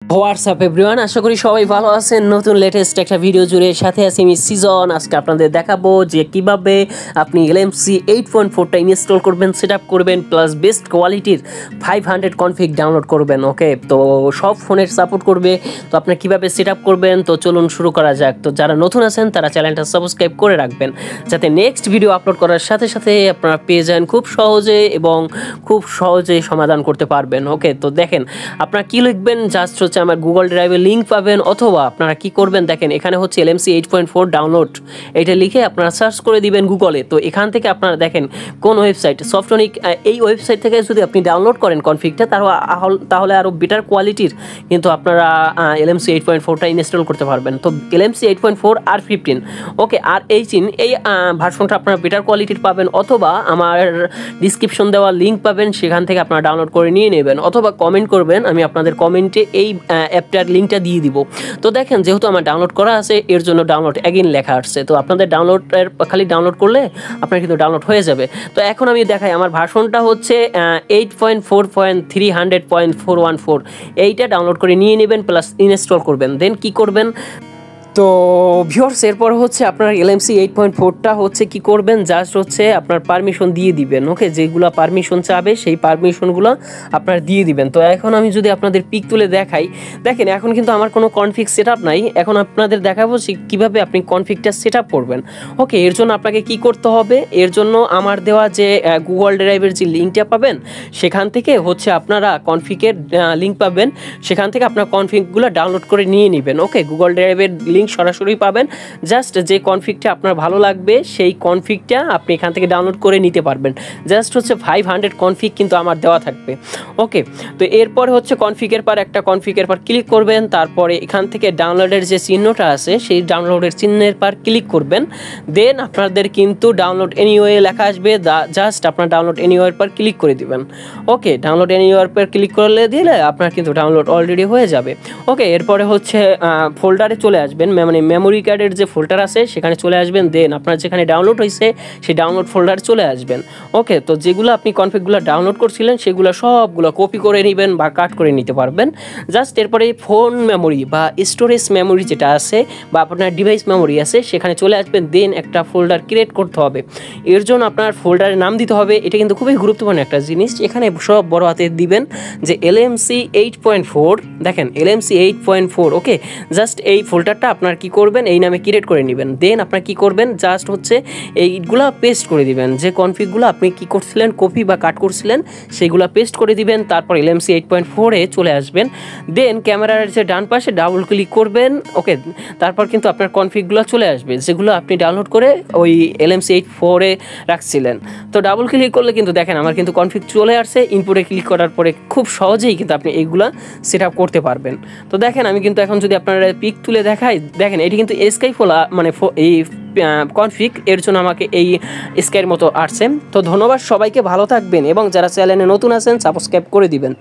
WhatsApp everyone, আশা করি সবাই ভালো আছেন। নতুন লেটেস্ট একটা ভিডিও জুড়ে সাথে আছি আমি সিজন। আজকে আপনাদের দেখাবো যে কিভাবে আপনি এলএমসি 8.4টা ইনস্টল করবেন, সেট আপ করবেন, প্লাস বেস্ট কোয়ালিটির 500 কনফিগ ডাউনলোড করবেন। ওকে, তো সব ফোনের সাপোর্ট করবে। তো আপনার কিভাবে সেট আপ করবেন, তো চলুন শুরু করা যাক। তো যারা নতুন আছেন তারা চ্যানেলটা সাবস্ক্রাইব করে রাখবেন, যাতে নেক্সট ভিডিও আপলোড করার সাথে সাথে আপনারা পেয়ে যান খুব সহজে এবং খুব সহজে সমাধান করতে পারবেন। ওকে, তো দেখেন আপনারা কি লিখবেন, জাস্ট হচ্ছে আমার গুগল ড্রাইভে লিঙ্ক পাবেন, অথবা আপনারা কি করবেন দেখেন এখানে হচ্ছে এলএমসি 8.4 ডাউনলোড, এটা লিখে আপনারা সার্চ করে দিবেন গুগলে। তো এখান থেকে আপনারা দেখেন কোন ওয়েবসাইট, সফটনিক, এই ওয়েবসাইট থেকে যদি আপনি ডাউনলোড করেন কনফিগটা, তাহলে আরও বেটার কোয়ালিটির কিন্তু আপনারা এলএমসি 8.4টা ইনস্টল করতে পারবেন। তো এলএমসি 8.4 R15, ওকে, R18 এই ভার্সনটা আপনারা বেটার কোয়ালিটির পাবেন, অথবা আমার ডিসক্রিপশন দেওয়া লিঙ্ক পাবেন, সেখান থেকে আপনারা ডাউনলোড করে নিয়ে নেবেন, অথবা কমেন্ট করবেন, আমি আপনাদের কমেন্টে এই অ্যাপটার লিঙ্কটা দিয়ে দিব। তো দেখেন যেহেতু আমার ডাউনলোড করা আছে, এর জন্য ডাউনলোড অ্যাগেন লেখা আসছে। তো আপনাদের ডাউনলোডের খালি ডাউনলোড করলে আপনার কিন্তু ডাউনলোড হয়ে যাবে। তো এখন আমি দেখাই, আমার ভার্সনটা হচ্ছে 8.4.300.414, এইটা ডাউনলোড করে নিয়ে নেবেন, প্লাস ইনস্টল করবেন। দেন কি করবেন, তো ভিউয়ার্স এরপর হচ্ছে আপনার এলএমসি 8.4টা হচ্ছে কি করবেন, জাস্ট হচ্ছে আপনার পারমিশন দিয়ে দিবেন। ওকে, যেগুলো পারমিশন চাবে সেই পারমিশনগুলো আপনার দিয়ে দিবেন। তো এখন আমি যদি আপনাদের পিক তুলে দেখাই, দেখেন এখন কিন্তু আমার কোনো কনফিগ সেট আপ নাই। এখন আপনাদের দেখাবো কীভাবে আপনি কনফিগটা সেট আপ করবেন। ওকে, এর জন্য আপনাকে কি করতে হবে, এর জন্য আমার দেওয়া যে গুগল ড্রাইভের যে লিঙ্কটা পাবেন, সেখান থেকে হচ্ছে আপনারা কনফিগের লিঙ্ক পাবেন, সেখান থেকে আপনার কনফিগগুলো ডাউনলোড করে নিয়ে নেবেন। ওকে, গুগল ড্রাইভের লিঙ্ক সরাসরি পাবেন, জাস্ট যে কনফিগটা আপনার ভালো লাগবে সেই কনফিগটা আপনি এখান থেকে ডাউনলোড করে নিতে পারবেন। জাস্ট হচ্ছে 500 কনফিগ কিন্তু আমার দেওয়া থাকবে। ওকে, তো এরপর হচ্ছে কনফিগের পর একটা কনফিগের পর ক্লিক করবেন, তারপরে এখান থেকে ডাউনলোডের যে চিহ্নটা আছে সেই ডাউনলোডের চিহ্নের পর ক্লিক করবেন। দেন আপনাদের কিন্তু ডাউনলোড এনিওয়ে লেখা আসবে, জাস্ট আপনার ডাউনলোড এনিওয়ের পর ক্লিক করে দিবেন। ওকে, ডাউনলোড এনিওয়ের পর ক্লিক করলে দিলে আপনার কিন্তু ডাউনলোড অলরেডি হয়ে যাবে। ওকে, এরপরে হচ্ছে ফোল্ডারে চলে আসবেন, মানে মেমোরি কার্ডের যে ফোল্ডার আছে সেখানে চলে আসবেন। দেন আপনার যেখানে ডাউনলোড হয়েছে সেই ডাউনলোড ফোল্ডারে চলে আসবেন। ওকে, তো যেগুলো আপনি কনফিগগুলো ডাউনলোড করছিলেন সেগুলো সবগুলো কপি করে নেবেন বা কাট করে নিতে পারবেন। জাস্ট এরপরে ফোন মেমোরি বা স্টোরেজ মেমোরি যেটা আছে বা আপনার ডিভাইস মেমোরি আছে সেখানে চলে আসবেন। দেন একটা ফোল্ডার ক্রিয়েট করতে হবে, এর জন্য আপনার ফোল্ডারের নাম দিতে হবে। এটা কিন্তু খুবই গুরুত্বপূর্ণ একটা জিনিস, এখানে সব বড় হাতে দিবেন যে এলএমসি 8.4, দেখেন এলএমসি 8.4। ওকে, জাস্ট এই ফোল্ডারটা আপনার কি করবেন, এই নামে ক্রিয়েট করে নেবেন। দেন আপনার কি করবেন, জাস্ট হচ্ছে এইগুলা পেস্ট করে দিবেন, যে কনফিগগুলো আপনি কি করছিলেন কপি বা কাট করছিলেন সেইগুলো পেস্ট করে দিবেন। তারপর এলএমসি 8.4-এ চলে আসবেন। দেন ক্যামেরার যে ডান পাশে ডাবল ক্লিক করবেন। ওকে, তারপর কিন্তু আপনার কনফিগগুলো চলে আসবে যেগুলো আপনি ডাউনলোড করে ওই এলএমসি 8.4-এ রাখছিলেন। তো ডাবল ক্লিক করলে কিন্তু দেখেন আমার কিন্তু কনফিগ চলে আসছে। ইনপুটে ক্লিক করার পরে খুব সহজেই কিন্তু আপনি এইগুলা সেট আপ করতে পারবেন। তো দেখেন আমি কিন্তু এখন যদি আপনারা পিক তুলে দেখাই, দেখেন এটি কিন্তু স্কাই ফোলা, মানে এই কনফিগ, এর জন্য আমাকে এই স্কাইয়ের মতো আসছে। তো ধন্যবাদ সবাইকে, ভালো থাকবেন এবং যারা চ্যানেলে নতুন আছেন সাবস্ক্রাইব করে দিবেন।